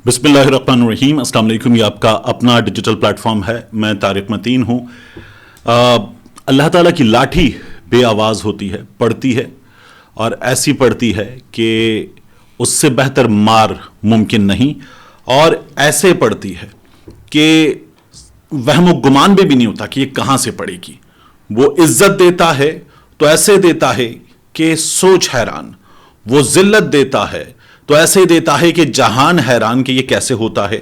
बिस्मिल्लाहिर्रहमानिर्रहीम। अस्सलाम वालेकुम। ये आपका अपना डिजिटल प्लेटफॉर्म है। मैं तारिक मतीन हूँ। अल्लाह ताला की लाठी बेआवाज़ होती है, पड़ती है और ऐसी पड़ती है कि उससे बेहतर मार मुमकिन नहीं, और ऐसे पड़ती है कि वहम गुमान में भी नहीं होता कि ये कहाँ से पड़ेगी। वो इज्जत देता है तो ऐसे देता है कि सोच हैरान, वो जिल्लत देता है तो ऐसे देता है कि जहान हैरान कि ये कैसे होता है।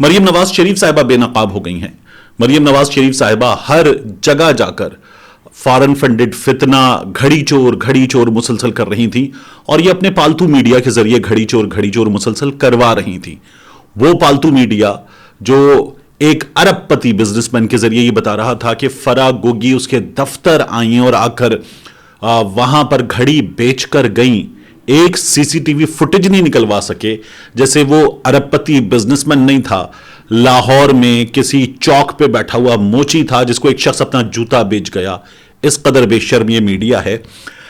मरियम नवाज शरीफ साहिबा बेनकाब हो गई हैं। मरियम नवाज शरीफ साहिबा हर जगह जाकर फॉरेन फंडेड फितना, घड़ी चोर मुसलसल कर रही थी, और ये अपने पालतू मीडिया के जरिए घड़ी चोर मुसलसल करवा रही थी। वो पालतू मीडिया जो एक अरबपति बिजनेसमैन के जरिए ये बता रहा था कि फराह गोगी उसके दफ्तर आई और आकर वहां पर घड़ी बेचकर गई, एक सीसीटीवी फुटेज नहीं निकलवा सके, जैसे वो अरबपति बिजनेसमैन नहीं था, लाहौर में किसी चौक पे बैठा हुआ मोची था जिसको एक शख्स अपना जूता बेच गया। इस कदर बेशर्म ये मीडिया है।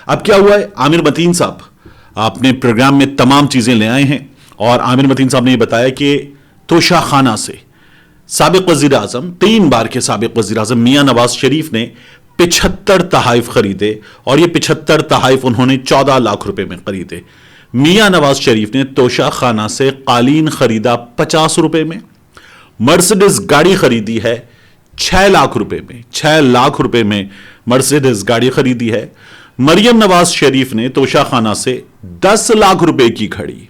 अब क्या हुआ है, आमिर मतीन साहब अपने प्रोग्राम में तमाम चीजें ले आए हैं, और आमिर मतीन साहब ने यह बताया कि तोशा खाना से साबिक वजीर आजम, 3 बार के साबिक वजीर आजम मियां नवाज शरीफ ने 75 तहाइफ खरीदे, और ये 75 तहाइफ उन्होंने 14 लाख रुपए में खरीदे। मियां नवाज शरीफ ने तोशा खाना से कालीन खरीदा 50 रुपए में, मर्सिडीज गाड़ी खरीदी है 6 लाख रुपए में, 6 लाख रुपए में मर्सिडीज गाड़ी खरीदी है। मरियम नवाज शरीफ ने तोशा खाना से 10 लाख रुपए की घड़ी,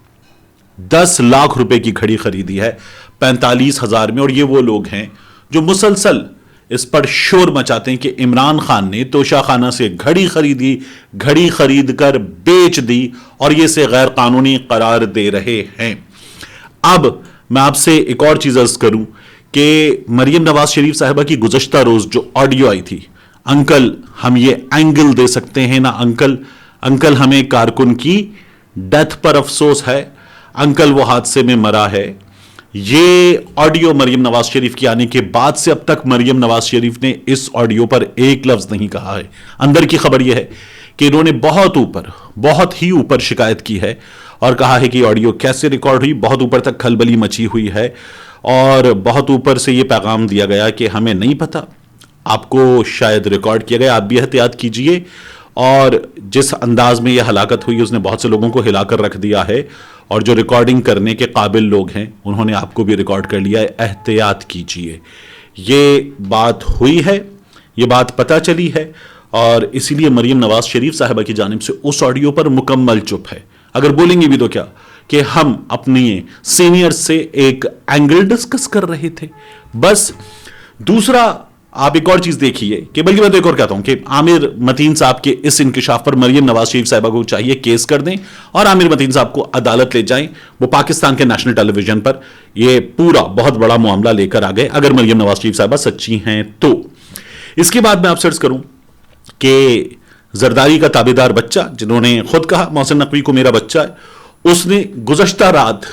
10 लाख रुपए की घड़ी खरीदी है 45,000 में। और ये वो लोग हैं जो मुसलसल इस पर शोर मचाते हैं कि इमरान खान ने तोशा खाना से घड़ी खरीदी, घड़ी खरीद कर बेच दी, और ये से गैर कानूनी करार दे रहे हैं। अब मैं आपसे एक और चीज अर्ज करूं कि मरियम नवाज शरीफ साहिबा की गुज़श्ता रोज जो ऑडियो आई थी, अंकल हम ये एंगल दे सकते हैं ना अंकल हमें कारकुन की डेथ पर अफसोस है, अंकल वो हादसे में मरा है। ये ऑडियो मरियम नवाज शरीफ की आने के बाद से अब तक मरियम नवाज शरीफ ने इस ऑडियो पर एक लफ्ज नहीं कहा है। अंदर की खबर यह है कि इन्होंने बहुत ही ऊपर शिकायत की है और कहा है कि ऑडियो कैसे रिकॉर्ड हुई, बहुत ऊपर तक खलबली मची हुई है, और बहुत ऊपर से यह पैगाम दिया गया कि हमें नहीं पता, आपको शायद रिकॉर्ड किया गया, आप भी एहतियात कीजिए। और जिस अंदाज में यह हलाकत हुई उसने बहुत से लोगों को हिलाकर रख दिया है, और जो रिकॉर्डिंग करने के काबिल लोग हैं उन्होंने आपको भी रिकॉर्ड कर लिया है, एहतियात कीजिए। ये बात हुई है, ये बात पता चली है, और इसीलिए मरियम नवाज शरीफ साहिबा की जानिब से उस ऑडियो पर मुकम्मल चुप है। अगर बोलेंगे भी तो क्या कि हम अपनी सीनियर से एक एंगल डिस्कस कर रहे थे बस। दूसरा, आप एक और चीज देखिए कि, बल्कि मैं तो एक और कहता हूं कि आमिर मतीन साहब के इस इंकशाफ पर मरियम नवाज शरीफ साहिबा को चाहिए केस कर दें और आमिर मतीन साहब को अदालत ले जाएं। वो पाकिस्तान के नेशनल टेलीविजन पर ये पूरा बहुत बड़ा मामला लेकर आ गए, अगर मरियम नवाज शरीफ साहिबा सच्ची हैं तो। इसके बाद मैं आपसे अर्ज करूं कि जरदारी का ताबेदार बच्चा, जिन्होंने खुद कहा मोहसिन नकवी को मेरा बच्चा है, उसने गुज़श्ता रात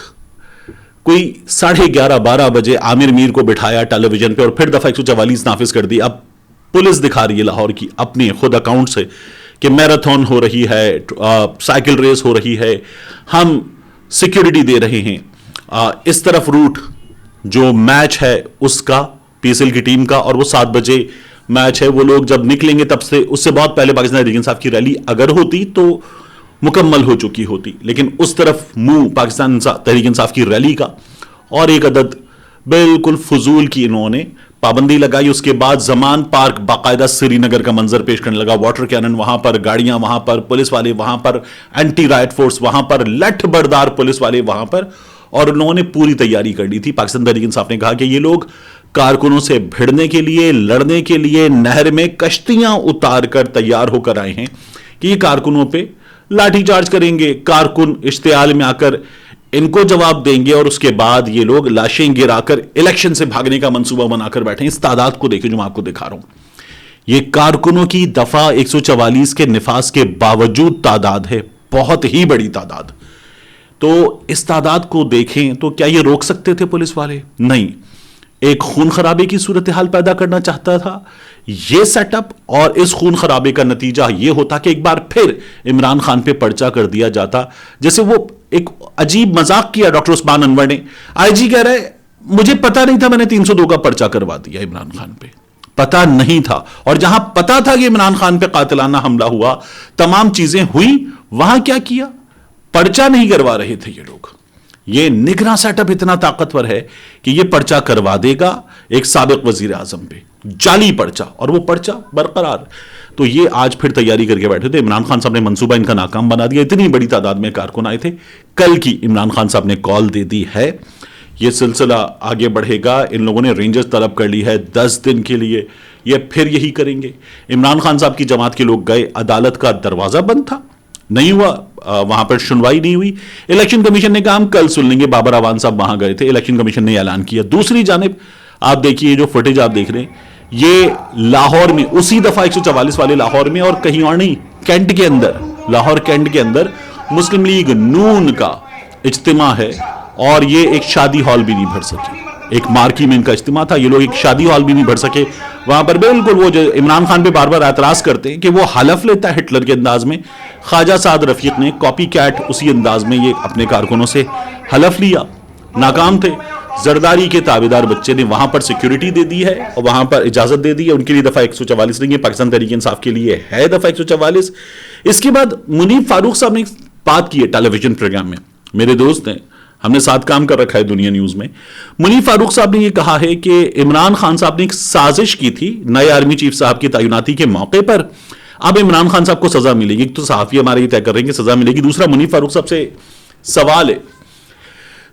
कोई 11:30-12 बजे आमिर मीर को बिठाया टेलीविजन पे और फिर दफा 144 नाफिज कर दी। अब पुलिस दिखा रही है लाहौर की अपने खुद अकाउंट से कि मैराथन हो रही है, साइकिल रेस हो रही है, हम सिक्योरिटी दे रहे हैं। इस तरफ रूट जो मैच है उसका, पीएसएल की टीम का, और वो 7 बजे मैच है। वो लोग जब निकलेंगे तब से, उससे बहुत पहले पाकिस्तान तहरीक इंसाफ की रैली अगर होती तो मुकम्मल हो चुकी होती, लेकिन उस तरफ मुंह पाकिस्तान तहरीक इंसाफ की रैली का, और एक अदद बिल्कुल फजूल की इन्होंने पाबंदी लगाई। उसके बाद जमान पार्क बाकायदा श्रीनगर का मंजर पेश करने लगा, वाटर कैनन वहां पर, गाड़ियां वहां पर, पुलिस वाले वहां पर, एंटी राइट फोर्स वहां पर, लठ बरदार पुलिस वाले वहां पर, और उन्होंने पूरी तैयारी कर ली थी। पाकिस्तान तहरीक इंसाफ ने कहा कि ये लोग कारकुनों से भिड़ने के लिए, लड़ने के लिए नहर में कश्तियां उतार कर तैयार होकर आए हैं कि ये कारकुनों पे लाठीचार्ज करेंगे, कारकुन इश्तियाल में आकर इनको जवाब देंगे, और उसके बाद ये लोग लाशें गिराकर इलेक्शन से भागने का मंसूबा बनाकर बैठे। इस तादाद को देखिए जो मैं आपको दिखा रहा हूं। ये कारकुनों की दफा 144 के निफास के बावजूद तादाद है, बहुत ही बड़ी तादाद। तो इस तादाद को देखें तो क्या ये रोक सकते थे पुलिस वाले? नहीं। एक खून खराबे की सूरत हाल पैदा करना चाहता था ये सेटअप, और इस खून खराबे का नतीजा ये होता कि एक बार फिर इमरान खान पे पर्चा कर दिया जाता, जैसे वो ایک عجیب مذاق کیا ڈاکٹر عثمان انور نے. آئی جی کہہ رہے مجھے پتا نہیں تھا, میں نے 302 کا پرچہ کروا دیا عمران خان پہ, پتا نہیں تھا. اور جہاں پتا تھا کہ عمران خان پہ قاتلانہ حملہ ہوا, تمام چیزیں ہوئی, وہاں کیا کیا, پرچہ نہیں کروا رہے تھے یہ لوگ. یہ نگراں سیٹ اپ اتنا طاقتور ہے کہ یہ پرچہ کروا دے گا ایک سابق وزیر اعظم پہ, جعلی پرچہ, اور وہ پرچہ برقرار. تو یہ آج پھر تیاری کر کے بیٹھے تھے. عمران خان صاحب نے منصوبہ ان کا ناکام بنا دیا. اتنی بڑی تعداد میں کارکن آئے تھے. کل کی عمران خان صاحب نے کال دے دی ہے, یہ سلسلہ آگے بڑھے گا. ان لوگوں نے رینجرز طلب کر لی ہے 10 دن کے لیے, یہ پھر یہی کریں گے. عمران خان صاحب کی جماعت کے لوگ گئے, عدالت کا دروازہ بند تھا, نہیں ہوا, وہاں پر سنوائی نہیں ہوئی. الیکشن کمیشن نے کہا ہم کل سن لیں گے. بابر اعوان صاحب وہاں گئے تھے, الیکشن کمیشن نے اعلان کیا. دوسری جانب آپ دیکھیے جو فوٹیج آپ دیکھ رہے ہیں, یہ لاہور میں, اسی دفعہ 144 والے لاہور میں, اور کہیں اور نہیں, کینٹ کے اندر, لاہور کینٹ کے اندر مسلم لیگ نون کا اجتماع ہے, اور یہ ایک شادی ہال بھی نہیں بھر سکے. ایک مارکی میں ان کا اجتماع تھا, یہ لوگ ایک شادی ہال بھی نہیں بھر سکے. وہاں پر بالکل وہ جو عمران خان پہ بار بار اعتراض کرتے ہیں کہ وہ حلف لیتا ہے ہٹلر کے انداز میں, خواجہ سعد رفیق نے کاپی کیٹ اسی انداز میں یہ اپنے کارکنوں سے حلف لیا, ناکام تھے. زرداری کے تابعدار بچے نے وہاں پر سیکیورٹی دے دی ہے, اور وہاں پر اجازت دے دی ہے. ان کے لیے دفعہ 144 نہیں ہے, پاکستان تحریک انصاف کے لیے ہے دفعہ 144. اس کے بعد منیب فاروق صاحب نے ایک بات کی ہے ٹیلی ویژن پروگرام میں, میرے دوست ہیں, ہم نے ساتھ کام کر رکھا ہے دنیا نیوز میں. منیب فاروق صاحب نے یہ کہا ہے کہ عمران خان صاحب نے ایک سازش کی تھی نئے آرمی چیف صاحب کی تعیناتی کے موقع پر, اب عمران خان صاحب کو سزا ملے گی. ایک تو صحافی ہمارے یہ طے کر رہے ہیں کہ سزا ملے گی, دوسرا منیب فاروق صاحب سے سوال ہے.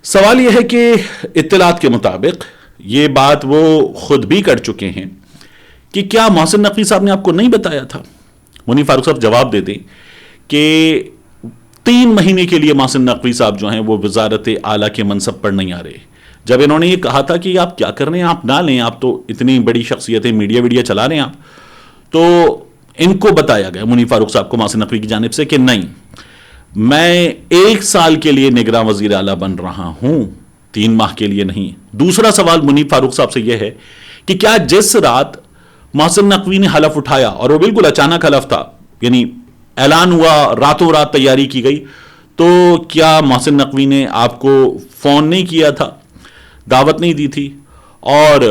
سوال یہ ہے کہ اطلاعات کے مطابق یہ بات وہ خود بھی کر چکے ہیں کہ کیا محسن نقوی صاحب نے آپ کو نہیں بتایا تھا. منیب فاروق صاحب جواب دے دیں کہ 3 مہینے کے لیے محسن نقوی صاحب جو ہیں وہ وزارت اعلیٰ کے منصب پر نہیں آ رہے. جب انہوں نے یہ کہا تھا کہ آپ کیا کر رہے ہیں, آپ نہ لیں, آپ تو اتنی بڑی شخصیتیں میڈیا ویڈیا چلا رہے ہیں آپ, تو ان کو بتایا گیا منیب فاروق صاحب کو محسن نقوی کی جانب سے کہ نہیں, میں 1 سال کے لیے نگراں وزیر اعلیٰ بن رہا ہوں, 3 ماہ کے لیے نہیں. دوسرا سوال منیب فاروق صاحب سے یہ ہے کہ کیا جس رات محسن نقوی نے حلف اٹھایا, اور وہ بالکل اچانک حلف تھا, یعنی اعلان ہوا, راتوں رات تیاری کی گئی, تو کیا محسن نقوی نے آپ کو فون نہیں کیا تھا, دعوت نہیں دی تھی؟ اور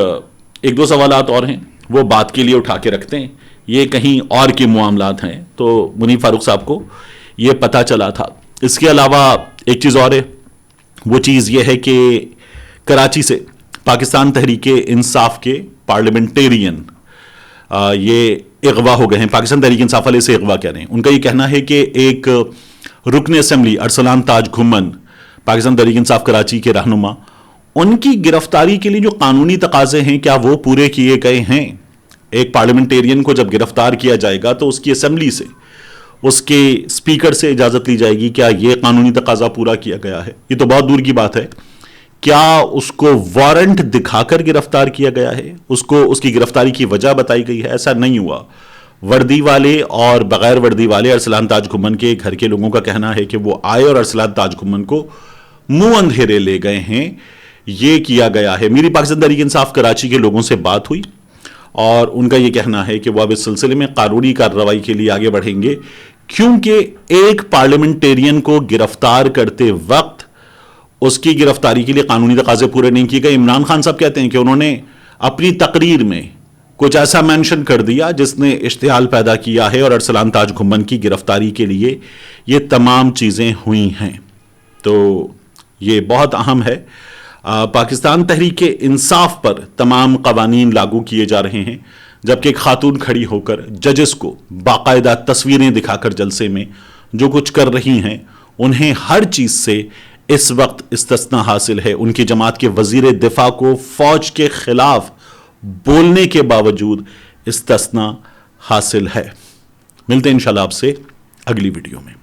1-2 سوالات اور ہیں, وہ بات کے لیے اٹھا کے رکھتے ہیں, یہ کہیں اور کے معاملات ہیں. تو منیب فاروق صاحب کو یہ پتا چلا تھا. اس کے علاوہ ایک چیز اور ہے, وہ چیز یہ ہے کہ کراچی سے پاکستان تحریک انصاف کے پارلیمنٹیرین یہ اغوا ہو گئے ہیں. پاکستان تحریک انصاف والے سے اغوا کہہ رہے ہیں. ان کا یہ کہنا ہے کہ ایک رکن اسمبلی ارسلان تاج گھمن, پاکستان تحریک انصاف کراچی کے رہنما, ان کی گرفتاری کے لیے جو قانونی تقاضے ہیں کیا وہ پورے کیے گئے ہیں؟ ایک پارلیمنٹیرین کو جب گرفتار کیا جائے گا تو اس کی اسمبلی سے, اس کے اسپیکر سے اجازت لی جائے گی, کیا یہ قانونی تقاضا پورا کیا گیا ہے؟ یہ تو بہت دور کی بات ہے. کیا اس کو وارنٹ دکھا کر گرفتار کیا گیا ہے, اس کو اس کی گرفتاری کی وجہ بتائی گئی ہے؟ ایسا نہیں ہوا. وردی والے اور بغیر وردی والے ارسلان تاج گھمن کے گھر کے لوگوں کا کہنا ہے کہ وہ آئے اور ارسلان تاج گھمن کو منہ اندھیرے لے گئے ہیں. یہ کیا گیا ہے. میری پاکستان تحریک انصاف کراچی کے لوگوں سے بات ہوئی, اور ان کا یہ کہنا ہے کہ وہ اب اس سلسلے میں قانونی کارروائی کے لیے آگے بڑھیں گے, کیونکہ ایک پارلیمنٹیرین کو گرفتار کرتے وقت اس کی گرفتاری کے لیے قانونی تقاضے پورے نہیں کیے گئے. عمران خان صاحب کہتے ہیں کہ انہوں نے اپنی تقریر میں کچھ ایسا مینشن کر دیا جس نے اشتعال پیدا کیا ہے, اور ارسلان تاج گھمن کی گرفتاری کے لیے یہ تمام چیزیں ہوئی ہیں. تو یہ بہت اہم ہے. پاکستان تحریک انصاف پر تمام قوانین لاگو کیے جا رہے ہیں, جبکہ ایک خاتون کھڑی ہو کر ججز کو باقاعدہ تصویریں دکھا کر جلسے میں جو کچھ کر رہی ہیں, انہیں ہر چیز سے اس وقت استثناء حاصل ہے. ان کی جماعت کے وزیر دفاع کو فوج کے خلاف بولنے کے باوجود استثناء حاصل ہے. ملتے ہیں انشاءاللہ آپ سے اگلی ویڈیو میں.